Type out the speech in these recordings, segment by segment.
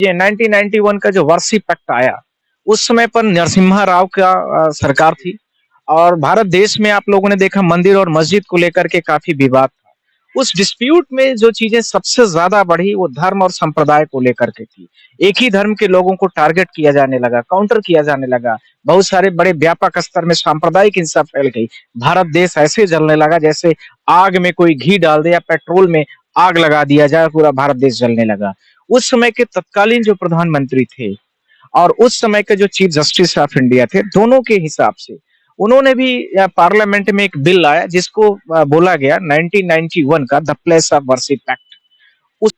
ये 1991 का जो वार्षिक पैक्ट आया, उस समय पर नरसिम्हा राव का सरकार थी और भारत देश में आप लोगों ने देखा मंदिर और मस्जिद को लेकर के काफ़ी विवाद था। उस डिस्प्यूट में जो चीज़ें सबसे ज़्यादा बढ़ी वो धर्म और संप्रदाय को लेकर के थी। एक ही धर्म के लोगों को टारगेट किया जाने लगा, काउंटर किया जाने लगा। बहुत सारे बड़े व्यापक स्तर में सांप्रदायिक हिंसा फैल गई। भारत देश ऐसे जलने लगा जैसे आग में कोई घी डाल दे या पेट्रोल में आग लगा दिया जाए, पूरा भारत देश जलने लगा। उस समय के तत्कालीन जो प्रधानमंत्री थे और उस समय के जो चीफ जस्टिस ऑफ इंडिया थे, दोनों के हिसाब से उन्होंने भी पार्लियामेंट में एक बिल लाया जिसको बोला गया 1991 का the place of worship act. उस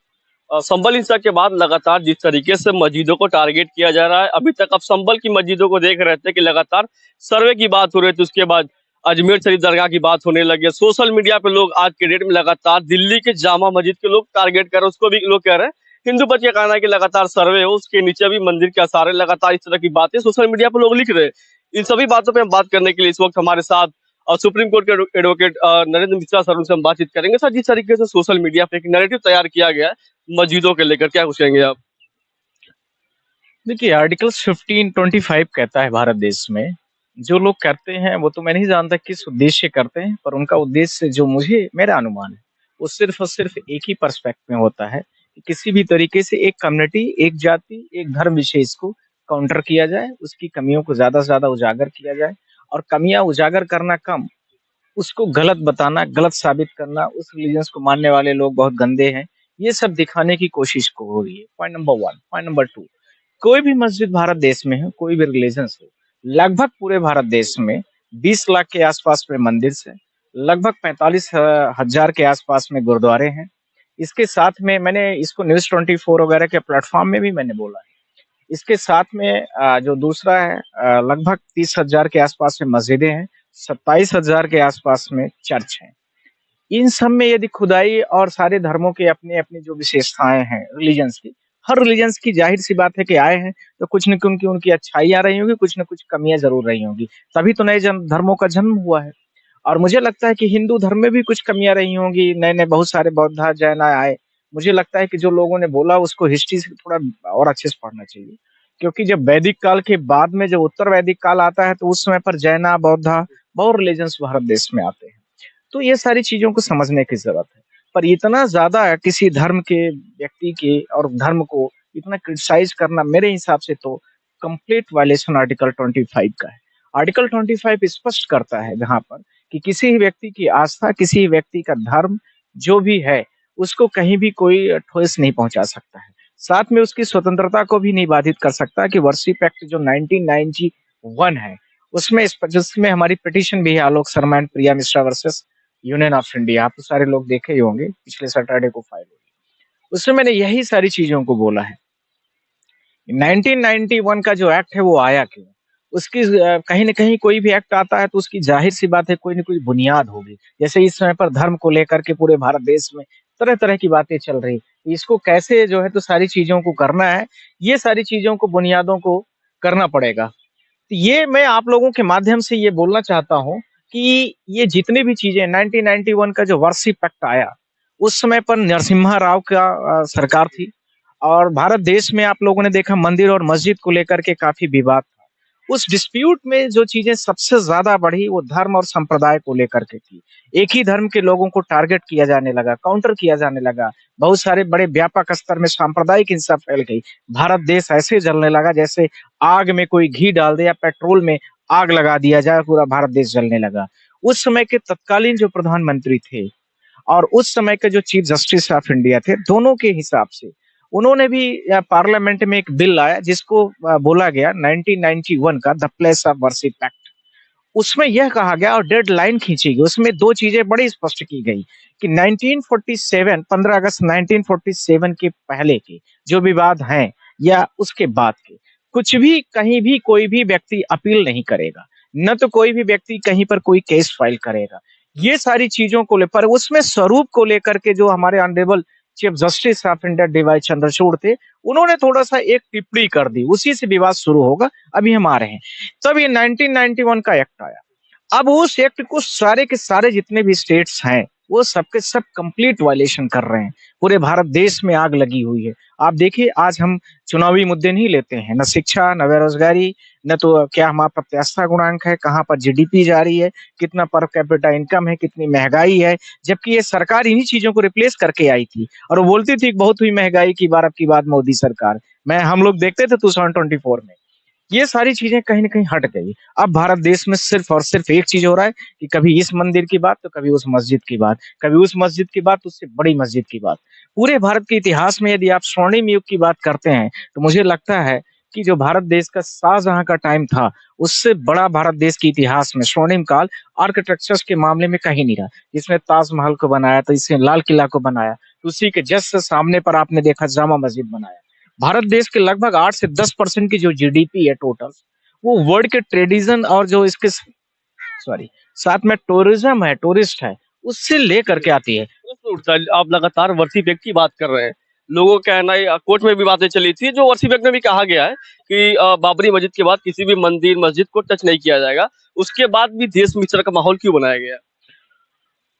संभल हिंसा के बाद लगातार जिस तरीके से मस्जिदों को टारगेट किया जा रहा है, अभी तक आप संभल की मस्जिदों को देख रहे थे कि लगातार सर्वे की बात हो रही थी, उसके बाद अजमेर शरीफ दरगाह की बात होने लगी। सोशल मीडिया पे लोग आज के डेट में लगातार दिल्ली के जामा मस्जिद के लोग टारगेट कर रहे हैं, उसको भी लोग कह रहे हैं। हिंदू पक्ष का कहना है कि लगातार सर्वे हो, उसके नीचे भी मंदिर के आसार, लगातार इस तरह की बातें सोशल मीडिया पर लोग लिख रहे हैं। इन सभी बातों पर हम बात करने के लिए इस वक्त हमारे साथ और सुप्रीम कोर्ट के एडवोकेट नरेंद्र मिश्रा सर, उनसे हम बातचीत करेंगे। सर, जिस तरीके से सोशल मीडिया पे एक नैरेटिव तैयार किया गया है मस्जिदों के लेकर, क्या कुछ कहेंगे आप? देखिए, आर्टिकल 1525 कहता है भारत देश में, जो लोग करते हैं वो तो मैं नहीं जानता किस उद्देश्य से करते हैं, पर उनका उद्देश्य जो मुझे मेरा अनुमान है, वो सिर्फ और सिर्फ एक ही पर्सपेक्ट में होता है कि किसी भी तरीके से एक कम्युनिटी, एक जाति, एक धर्म विशेष को काउंटर किया जाए, उसकी कमियों को ज़्यादा से ज़्यादा उजागर किया जाए और कमियाँ उजागर करना कम, उसको गलत बताना, गलत साबित करना, उस रिलीजन्स को मानने वाले लोग बहुत गंदे हैं, ये सब दिखाने की कोशिश को हो रही है। Point number 1। पॉइंट नंबर 2, कोई भी मस्जिद भारत देश में हो, कोई भी रिलीजन्स हो, लगभग पूरे भारत देश में 20 लाख के आसपास में मंदिर है, लगभग 45 हजार के आसपास में गुरुद्वारे हैं। इसके साथ में मैंने इसको न्यूज़ 24 वगैरह के प्लेटफ़ॉर्म में भी मैंने बोला है। इसके साथ में जो दूसरा है लगभग 30,000 के आसपास में मस्जिदें हैं, 27,000 के आसपास में चर्च हैं। इन सब में यदि खुदाई और सारे धर्मों के अपनी-अपनी जो विशेषताएँ हैं रिलीजन्स की, हर रिलीजन्स की ज़ाहिर-सी बात है कि आए हैं, तो कुछ न कुछ उनकी अच्छाइयाँ रही होंगी, कुछ न कुछ कमियाँ ज़रूर रही होंगी। तभी तो नए धर्मों का जन्म हुआ है। और मुझे लगता है कि हिंदू धर्म में भी कुछ कमियाँ रही होंगी, नए-नए बहुत सारे बौद्ध, जैन आए। मुझे लगता है कि जो लोगों ने बोला उसको हिस्ट्री से थोड़ा और अच्छे से पढ़ना चाहिए। क्योंकि जब वैदिक काल के बाद में जब उत्तर वैदिक काल आता है, तो उस समय पर जैना, बौद्ध बहुत रिलीजन्स भारत देश में आते हैं। तो ये सारी चीज़ों को समझने की ज़रूरत है। पर इतना ज़्यादा किसी धर्म के व्यक्ति के और धर्म को इतना क्रिटिसाइज़ करना मेरे हिसाब से तो कंप्लीट वायलेशन आर्टिकल 25 का है। आर्टिकल 25 स्पष्ट करता है जहाँ पर कि किसी भी व्यक्ति की आस्था, किसी भी व्यक्ति का धर्म जो भी है, उसको कहीं भी कोई ठोस नहीं पहुँचा सकता है। साथ में उसकी स्वतंत्रता को भी नहीं बाधित कर सकता कि वर्शिप एक्ट जो 1991 है, उसमें जिसमें हमारी पिटीशन भी है Alok Sharma and Priya Mishra versus Union of India, आप तो सारे लोग देखे ही होंगे, पिछले सैटरडे को फाइल हुई। उसमें मैंने यही सारी चीज़ों को बोला है। 1991 का जो एक्ट है वो आया क्यों? उसकी कहीं न कहीं कोई भी एक्ट आता है तो उसकी ज़ाहिर-सी बात है कोई न कोई बुनियाद होगी। जैसे इस समय पर धर्म को लेकर के पूरे भारत देश में तरह-तरह की बातें चल रही। इसको कैसे जो है तो सारी चीज़ों को करना है, ये सारी चीज़ों को बुनियादों को करना पड़ेगा। ये मैं आप लोगों के माध्यम से ये बोलना चाहता हूँ कि ये जितनी भी चीज़ें 1991 का जो वार्षिक पैक्ट आया, उस समय पर नरसिम्हा राव का सरकार थी और भारत देश में आप लोगों ने देखा मंदिर और मस्जिद को लेकर के काफ़ी विवाद था। उस डिस्प्यूट में जो चीज़ें सबसे ज़्यादा बढ़ी वो धर्म और संप्रदाय को लेकर के थी। एक ही धर्म के लोगों को टारगेट किया जाने लगा, काउंटर किया जाने लगा। बहुत सारे बड़े व्यापक स्तर में सांप्रदायिक हिंसा फैल गई। भारत देश ऐसे जलने लगा जैसे आग में कोई घी डाल दे या पेट्रोल में आग लगा दिया जाए, पूरा भारत देश जलने लगा। उस समय के तत्कालीन जो प्रधानमंत्री थे और उस समय के जो चीफ जस्टिस ऑफ इंडिया थे, दोनों के हिसाब से उन्होंने भी पार्लियामेंट में एक बिल लाया जिसको बोला गया 1991 का the place of worship act. उसमें यह कहा गया और डेडलाइन खींची गई, उसमें 2 चीज़ें बड़ी स्पष्ट की गई कि 1947 15 अगस्त 1947 के पहले के जो विवाद हैं या उसके बाद के, कुछ भी कहीं भी कोई भी व्यक्ति अपील नहीं करेगा, न तो कोई भी व्यक्ति कहीं पर कोई केस फाइल करेगा। ये सारी चीज़ों को ले पर उसमें स्वरूप को लेकर के जो हमारे honourable chief justice of India D.Y.. Chandrachud थे, उन्होंने थोड़ा-सा एक टिप्पणी कर दी, उसी से विवाद शुरू होगा, अभी हम आ रहे हैं। तब ये 1991 का एक्ट आया। अब उस एक्ट को सारे के सारे जितने भी स्टेट्स हैं, वो सब के सब कंप्लीट वायलेशन कर रहे हैं। पूरे भारत देश में आग लगी हुई है। आप देखिए आज हम चुनावी मुद्दे नहीं लेते हैं, ना शिक्षा, ना बेरोज़गारी, ना तो क्या हमारा प्रत्याशा गुणांक है, कहाँ पर जीडीपी जा रही है, कितना पर कैपिटा इनकम है, कितनी महँगाई है, जबकि ये सरकार इन्हीं चीज़ों को रिप्लेस करके आई थी और वो बोलती थी बहुत हुई महँगाई की बार अब की बात मोदी सरकार। हम लोग देखते थे 2024 में। ये सारी चीज़ें कहीं न कहीं हट गई। अब भारत देश में सिर्फ़ और सिर्फ़ एक चीज़ हो रहा है कि कभी इस मंदिर की बात, तो कभी उस मस्जिद की बात, कभी उस मस्जिद की बात, तो उससे बड़ी मस्जिद की बात। पूरे भारत के इतिहास में यदि आप स्वर्णिम युग की बात करते हैं, तो मुझे लगता है कि जो भारत देश का शाहजहाँ का टाइम था, उससे बड़ा भारत देश के इतिहास में स्वर्णिम काल आर्किटेक्चर्स के मामले में कहीं नहीं रहा। जिसने ताजमहल को बनाया, तो इसने लाल किला को बनाया, तो उसी के जस्ट सामने पर आपने देखा जामा मस्जिद बनाया। भारत देश के लगभग 8 से 10% की जो जीडीपी है टोटल, वो वर्ल्ड के ट्रेडिशन और जो इसके सॉरी साथ में टूरिज्म है, टूरिस्ट है, उससे लेकर के आती है। प्रश्न उठता है, आप लगातार वर्सिफ एक्ट की बात कर रहे हैं। लोगों का कहना है कोर्ट में भी बातें चली थी, जो वर्सिफ एक्ट में भी कहा गया है कि बाबरी मस्जिद के बाद किसी भी मंदिर, मस्जिद को टच नहीं किया जाएगा। उसके बाद भी देश में इस तरह का माहौल क्यों बनाया गया?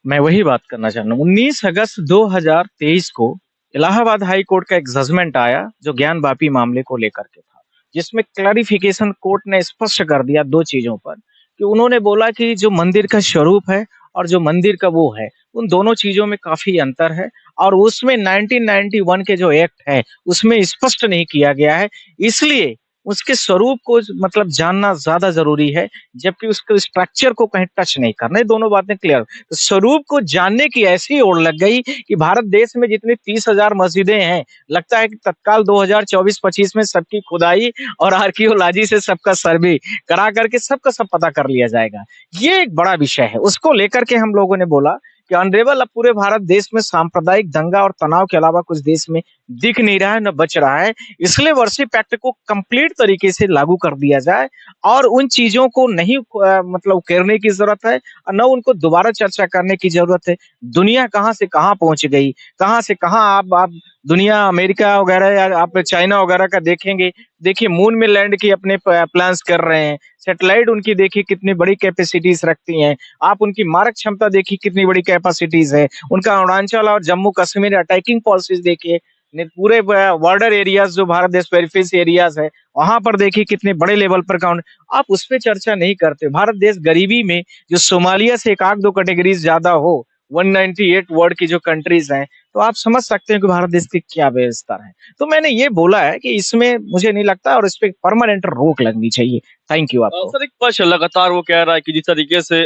मैं वही बात करना चाह रहा हूँ। 19 अगस्त 2023 को इलाहाबाद हाई कोर्ट का एक जजमेंट आया, जो ज्ञान वापी मामले को लेकर के था, जिसमें क्लैरिफिकेशन कोर्ट ने स्पष्ट कर दिया 2 चीज़ों पर, कि उन्होंने बोला कि जो मंदिर का स्वरूप है और जो मंदिर का वो है, उन दोनों चीज़ों में काफ़ी अंतर है और उसमें 1991 के जो एक्ट है, उसमें स्पष्ट नहीं किया गया है। इसलिए उसके स्वरूप को मतलब जानना ज़्यादा ज़रूरी है, जबकि उसके स्ट्रक्चर को कहीं टच नहीं करना। ये दोनों बातें क्लियर। तो स्वरूप को जानने की ऐसी होड़ लग गई कि भारत देश में जितनी 30,000 मस्जिदें हैं, लगता है कि तत्काल 2024-25 में सबकी खुदाई और आर्कियोलॉजी से सबका सर्वे करा करके सबका सब पता कर लिया जाएगा। ये एक बड़ा विषय है। उसको लेकर के हम लोगों ने बोला कि ऑनरेबल अब पूरे भारत देश में सांप्रदायिक दंगा और तनाव के अलावा कुछ देश में दिख नहीं रहा है, न बच रहा है। इसलिए वर्शिप एक्ट को कंप्लीट तरीके से लागू कर दिया जाए और उन चीज़ों को नहीं मतलब उकेरने की ज़रूरत है और न उनको दोबारा चर्चा करने की ज़रूरत है। दुनिया कहाँ से कहाँ पहुँच गई, कहाँ से कहाँ आप दुनिया अमेरिका वगैरह या आप चाइना वगैरह का देखेंगे, देखिए मून में लैंड की अपने प्लान्स कर रहे हैं। सैटेलाइट उनकी देखिए कितनी बड़ी कैपेसिटीज़ रखती हैं। आप उनकी मारक क्षमता देखिए कितनी बड़ी कैपेसिटीज़ है। उनका अरुणाचल और जम्मू कश्मीर अटैकिंग पॉलिसीज़ देखिए, ने पूरे बॉर्डर एरियाज़ जो भारत देश पेरिफेरस एरियाज़ है, वहाँ पर देखिए कितने बड़े लेवल पर काउंट आप उस पे चर्चा नहीं करते। भारत देश गरीबी में जो सोमालिया से 1 आध 2 कैटेगरीज़ ज़्यादा हो, 198 वर्ल्ड की जो कंट्रीज़ हैं, तो आप समझ सकते हैं कि भारत देश की क्या व्यवस्था है। तो मैंने ये बोला है कि इसमें मुझे नहीं लगता और इसपे परमानेंट रोक लगनी चाहिए। थैंक यू आपको। सर एक पक्ष लगातार वो कह रहा है कि जिस तरीके से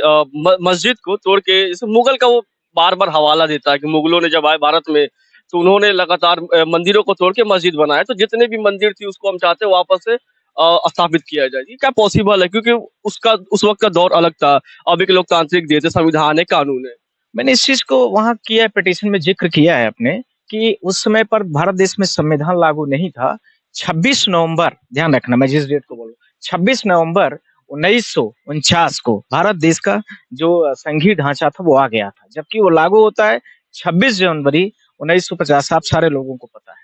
मस्जिद को तोड़ के जैसे मुगल का वो बार-बार हवाला देता है कि मुगलों ने जब आए भारत में तो उन्होंने लगातार मंदिरों को तोड़ के मस्जिद बनाया, तो जितने भी मंदिर थी उसको हम चाहते हैं वापस से स्थापित किया जाए। ये क्या पॉसिबल है? क्योंकि उसका उस वक़्त का दौर अलग था। अब एक लोकतांत्रिक देश है, संविधान है, कानून है। मैंने इस चीज़ को वहाँ किया है, पिटीशन में ज़िक्र किया है अपने कि उस समय पर भारत देश में संविधान लागू नहीं था। 26 नवंबर ध्यान रखना मैं जिस डेट को बोल रहा हूँ, 26 नवंबर 1949 को भारत देश का जो संघीय ढाँचा था वो आ गया था। जबकि वो लागू होता है 26 जनवरी 1950 आप सारे लोगों को पता है।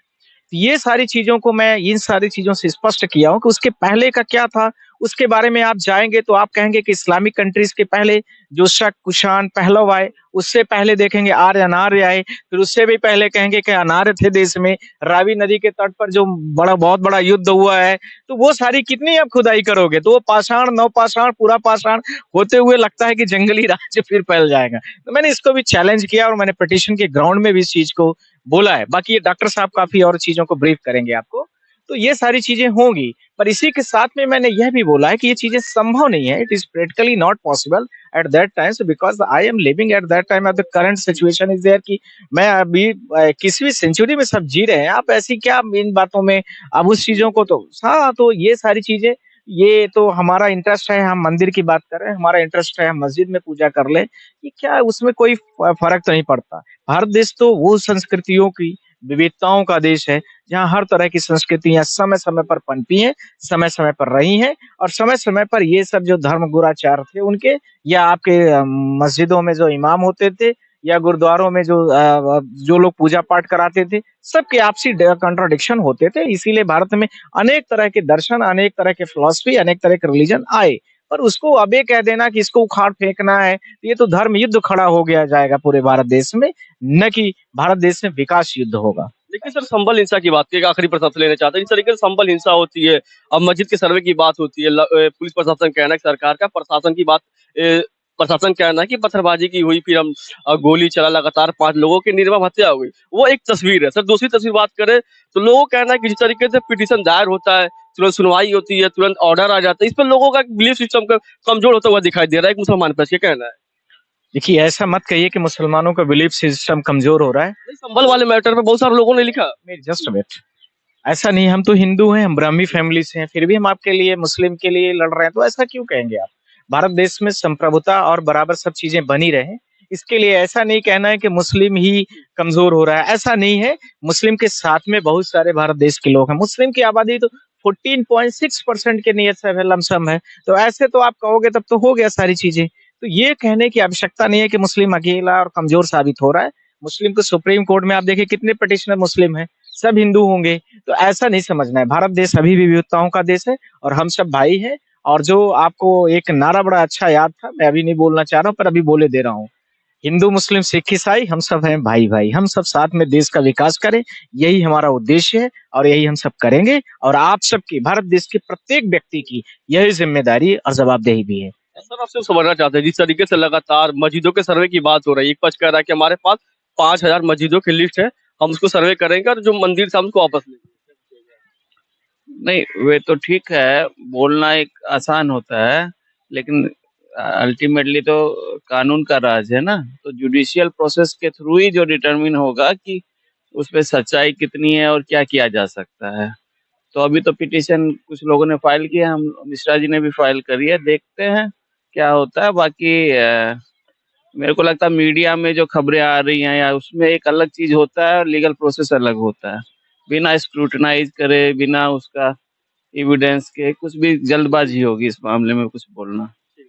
ये सारी चीज़ों को मैं इन सारी चीज़ों से स्पष्ट किया हूँ कि उसके पहले का क्या था, उसके बारे में आप जाएँगे तो आप कहेंगे कि इस्लामिक कंट्रीज़ के पहले जो शक, कुषाण, पहलव आए, उससे पहले देखेंगे आर्य, अनार्य आए, फिर उससे भी पहले कहेंगे कि अनार्य थे देश में, रावी नदी के तट पर जो बहुत बड़ा युद्ध हुआ है, तो वो सारी कितनी आप खुदाई करोगे? तो वो पाषाण, नवपाषाण, पूरा पाषाण होते हुए लगता है कि जंगली राज्य फिर फैल जाएगा। तो मैंने इसको भी चैलेंज किया और मैंने पिटीशन के ग्राउंड में भी इस चीज़ को बोला है। बाकी ये डॉक्टर साहब काफ़ी और चीज़ों को ब्रीफ करेंगे आपको। तो ये सारी चीज़ें होंगी, पर इसी के साथ में मैंने यह भी बोला है कि ये चीज़ें संभव नहीं है। It is practically not possible at that time so because I am living at that time at the current situation is there कि मैं अभी 21वीं सेंचुरी में सब जी रहे हैं। आप ऐसी क्या इन बातों में अब उस चीज़ों को तो हाँ, तो ये सारी चीज़ें ये तो हमारा इंटरेस्ट है, हम मंदिर की बात कर रहे हैं, हमारा इंटरेस्ट है हम मस्जिद में पूजा कर लें। ये क्या है उसमें कोई फ़र्क तो नहीं पड़ता। भारत देश तो वो संस्कृतियों की विविधताओं का देश है, जहाँ हर तरह की संस्कृतियाँ समय-समय पर पनपी हैं, समय-समय पर रही हैं और समय-समय पर ये सब जो धर्म गुराचार थे उनके या आपके मस्जिदों में जो इमाम होते थे या गुरुद्वारों में जो लोग पूजा पाठ कराते थे, सबके आपसी कॉन्ट्रडिक्शन होते थे। इसीलिए भारत में अनेक तरह के दर्शन, अनेक तरह के फिलॉसफी, अनेक तरह के रिलिजन आए। पर उसको अब ये कह देना कि इसको उखाड़ फेंकना है, तो ये तो धर्म युद्ध खड़ा हो गया जाएगा पूरे भारत देश में, न कि भारत देश में विकास युद्ध होगा। देखिए सर, संभल हिंसा की बात की, एक आखिरी प्रश्न आपसे लेना चाहता हूँ। जिस तरीके से संभल हिंसा होती है, अब मस्जिद के सर्वे की बात होती है, पुलिस प्रशासन का कहना है कि सरकार का, प्रशासन की बात प्रशासन का कहना है कि पत्थरबाजी की हुई, फिर हम गोली चला, लगातार 5 लोगों की निर्मम हत्या हो गई। वो एक तस्वीर है। सर दूसरी तस्वीर बात करें तो लोगों का कहना है कि जिस तरीके से पिटीशन दायर होता है, तुरंत सुनवाई होती है, तुरंत ऑर्डर आ जाता है, इस पर लोगों का बिलीफ सिस्टम क कमज़ोर होता हुआ दिखाई दे रहा है एक मुसलमान पर, ये कहना है। देखिए, ऐसा मत कहिए कि मुसलमानों का बिलीफ सिस्टम कमज़ोर हो रहा है। नहीं, संभल वाले मैटर में बहुत सारे लोगों ने लिखा। नहीं, जस्ट अ मिनट। ऐसा नहीं, हम तो हिंदू हैं, हम ब्राह्मी फैमिली से हैं, फिर भी हम आपके लिए, मुस्लिम के लिए लड़ रहे हैं, तो ऐसा क्यों कहेंगे आप? भारत देश में संप्रभुता और बराबर सब चीज़ें बनी रहें, इसके लिए ऐसा नहीं कहना है कि मुस्लिम ही कमज़ोर हो रहा है, ऐसा नहीं है। मुस्लिम के साथ में बहुत सारे भारत देश के लोग हैं। मुस्लिम की आबादी तो 14.6% के नियत से है, लमसम है। तो ऐसे तो आप कहोगे तब तो हो गया सारी चीज़ें। तो ये कहने की आवश्यकता नहीं है कि मुस्लिम अकेला और कमज़ोर साबित हो रहा है। मुस्लिम को सुप्रीम कोर्ट में आप देखिए कितने पिटिशनर मुस्लिम हैं, सब हिंदू होंगे। तो ऐसा नहीं समझना है। भारत देश अभी भी विविधताओं का देश है और हम सब भाई हैं। और जो आपको एक नारा बड़ा अच्छा याद था, मैं अभी नहीं बोलना चाह रहा हूँ पर अभी बोले दे रहा हूँ। हिंदू, मुस्लिम, सिख, ईसाई हम सब हैं भाई-भाई। हम सब साथ में देश का विकास करें, यही हमारा उद्देश्य है और यही हम सब करेंगे। और आप सबकी, भारत देश के प्रत्येक व्यक्ति की यही ज़िम्मेदारी और जवाबदेही भी है। सर आपसे समझना चाहते हैं, जिस तरीके से लगातार मस्जिदों के सर्वे की बात हो रही है, एक पक्ष कह रहा है कि हमारे पास 5,000 मस्जिदों की लिस्ट है, हम उसको सर्वे करेंगे और जो मंदिर से हम उसको वापस लेंगे। नहीं, वे तो ठीक है, बोलना एक आसान होता है, लेकिन अल्टीमेटली तो कानून का राज है ना, तो जुडिशियल प्रोसेस के थ्रू ही जो डिटरमिन होगा कि उसपे सच्चाई कितनी है और क्या किया जा सकता है। तो अभी तो पिटीशन कुछ लोगों ने फाइल किया, हम मिश्रा जी ने भी फाइल करी है, देखते हैं क्या होता है। बाकी मेरे को लगता है मीडिया में जो खबरें आ रही हैं या उसमें एक अलग चीज होता है और लीगल प्रोसेस अलग होता है। बिना स्क्रूटनाइज करे, बिना उसका एविडेंस के कुछ भी जल्दबाजी होगी इस मामले में कुछ बोलना।